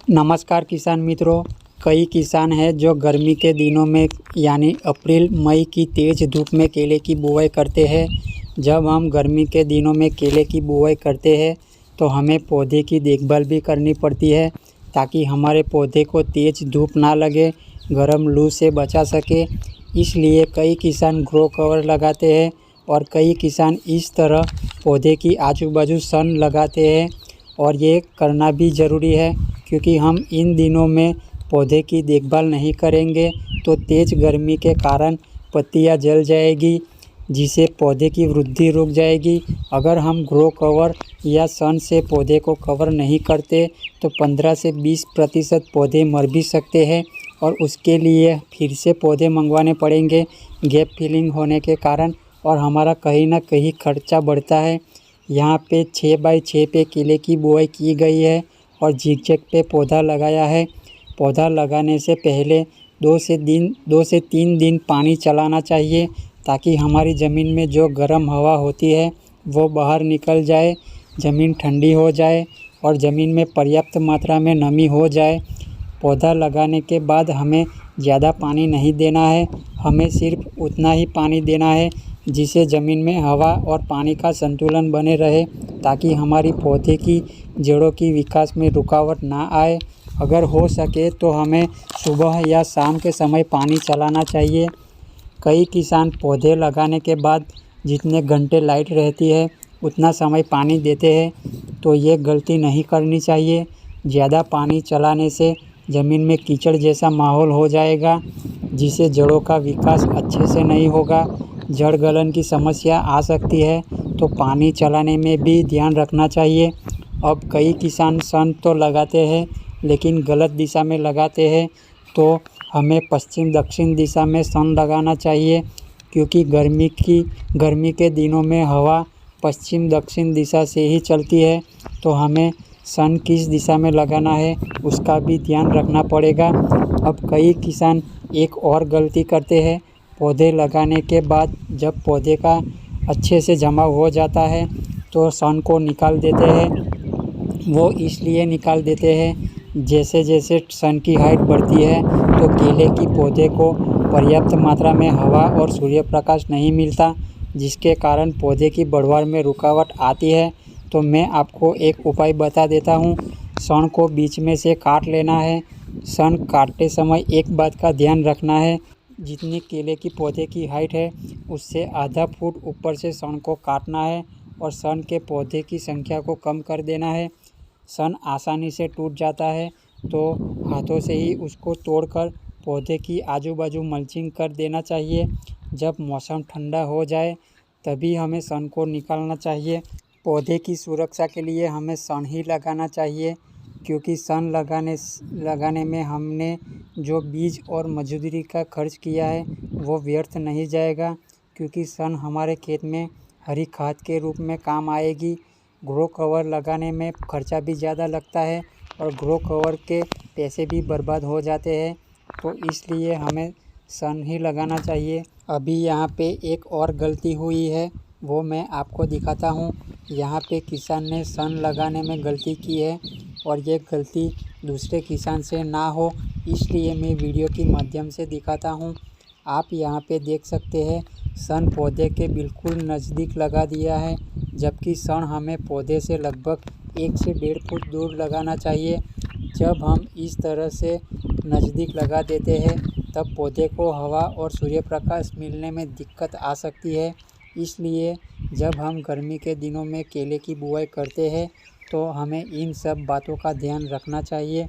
नमस्कार किसान मित्रों। कई किसान हैं जो गर्मी के दिनों में यानी अप्रैल मई की तेज़ धूप में केले की बुआई करते हैं। जब हम गर्मी के दिनों में केले की बुआई करते हैं तो हमें पौधे की देखभाल भी करनी पड़ती है ताकि हमारे पौधे को तेज़ धूप ना लगे, गर्म लू से बचा सके। इसलिए कई किसान ग्रो कवर लगाते हैं और कई किसान इस तरह पौधे की आजू बाजू सन लगाते हैं। और ये करना भी ज़रूरी है क्योंकि हम इन दिनों में पौधे की देखभाल नहीं करेंगे तो तेज़ गर्मी के कारण पत्तियां जल जाएगी, जिससे पौधे की वृद्धि रुक जाएगी। अगर हम ग्रो कवर या सन से पौधे को कवर नहीं करते तो 15 से 20% पौधे मर भी सकते हैं और उसके लिए फिर से पौधे मंगवाने पड़ेंगे गैप फिलिंग होने के कारण, और हमारा कहीं ना कहीं खर्चा बढ़ता है। यहाँ पे 6 बाई 6 पे केले की बुआई की गई है और झिकझक पे पौधा लगाया है। पौधा लगाने से पहले 2 से 3 दिन पानी चलाना चाहिए ताकि हमारी ज़मीन में जो गर्म हवा होती है वो बाहर निकल जाए, ज़मीन ठंडी हो जाए और ज़मीन में पर्याप्त मात्रा में नमी हो जाए। पौधा लगाने के बाद हमें ज़्यादा पानी नहीं देना है, हमें सिर्फ उतना ही पानी देना है जिससे ज़मीन में हवा और पानी का संतुलन बने रहे ताकि हमारी पौधे की जड़ों की विकास में रुकावट ना आए। अगर हो सके तो हमें सुबह या शाम के समय पानी चलाना चाहिए। कई किसान पौधे लगाने के बाद जितने घंटे लाइट रहती है उतना समय पानी देते हैं, तो ये गलती नहीं करनी चाहिए। ज़्यादा पानी चलाने से ज़मीन में कीचड़ जैसा माहौल हो जाएगा जिससे जड़ों का विकास अच्छे से नहीं होगा, जड़ गलन की समस्या आ सकती है। तो पानी चलाने में भी ध्यान रखना चाहिए। अब कई किसान सन तो लगाते हैं लेकिन गलत दिशा में लगाते हैं, तो हमें पश्चिम दक्षिण दिशा में सन लगाना चाहिए क्योंकि गर्मी के दिनों में हवा पश्चिम दक्षिण दिशा से ही चलती है। तो हमें सन किस दिशा में लगाना है उसका भी ध्यान रखना पड़ेगा। अब कई किसान एक और गलती करते हैं, पौधे लगाने के बाद जब पौधे का अच्छे से जमाव हो जाता है तो सन को निकाल देते हैं। वो इसलिए निकाल देते हैं जैसे जैसे सन की हाइट बढ़ती है तो केले की पौधे को पर्याप्त मात्रा में हवा और सूर्य प्रकाश नहीं मिलता, जिसके कारण पौधे की बढ़वार में रुकावट आती है। तो मैं आपको एक उपाय बता देता हूँ। सन को बीच में से काट लेना है। सन काटते समय एक बात का ध्यान रखना है, जितनी केले की पौधे की हाइट है उससे आधा फुट ऊपर से सन को काटना है और सन के पौधे की संख्या को कम कर देना है। सन आसानी से टूट जाता है तो हाथों से ही उसको तोड़कर पौधे की आजू बाजू मल्चिंग कर देना चाहिए। जब मौसम ठंडा हो जाए तभी हमें सन को निकालना चाहिए। पौधे की सुरक्षा के लिए हमें सन ही लगाना चाहिए क्योंकि सन लगाने में हमने जो बीज और मजदूरी का खर्च किया है वो व्यर्थ नहीं जाएगा, क्योंकि सन हमारे खेत में हरी खाद के रूप में काम आएगी। ग्रो कवर लगाने में खर्चा भी ज़्यादा लगता है और ग्रो कवर के पैसे भी बर्बाद हो जाते हैं, तो इसलिए हमें सन ही लगाना चाहिए। अभी यहाँ पे एक और गलती हुई है वो मैं आपको दिखाता हूँ। यहाँ पे किसान ने सन लगाने में गलती की है और ये गलती दूसरे किसान से ना हो इसलिए मैं वीडियो के माध्यम से दिखाता हूँ। आप यहाँ पे देख सकते हैं सन पौधे के बिल्कुल नज़दीक लगा दिया है, जबकि सन हमें पौधे से लगभग 1 से 1.5 फुट दूर लगाना चाहिए। जब हम इस तरह से नज़दीक लगा देते हैं तब पौधे को हवा और सूर्य प्रकाश मिलने में दिक्कत आ सकती है। इसलिए जब हम गर्मी के दिनों में केले की बुआई करते हैं तो हमें इन सब बातों का ध्यान रखना चाहिए।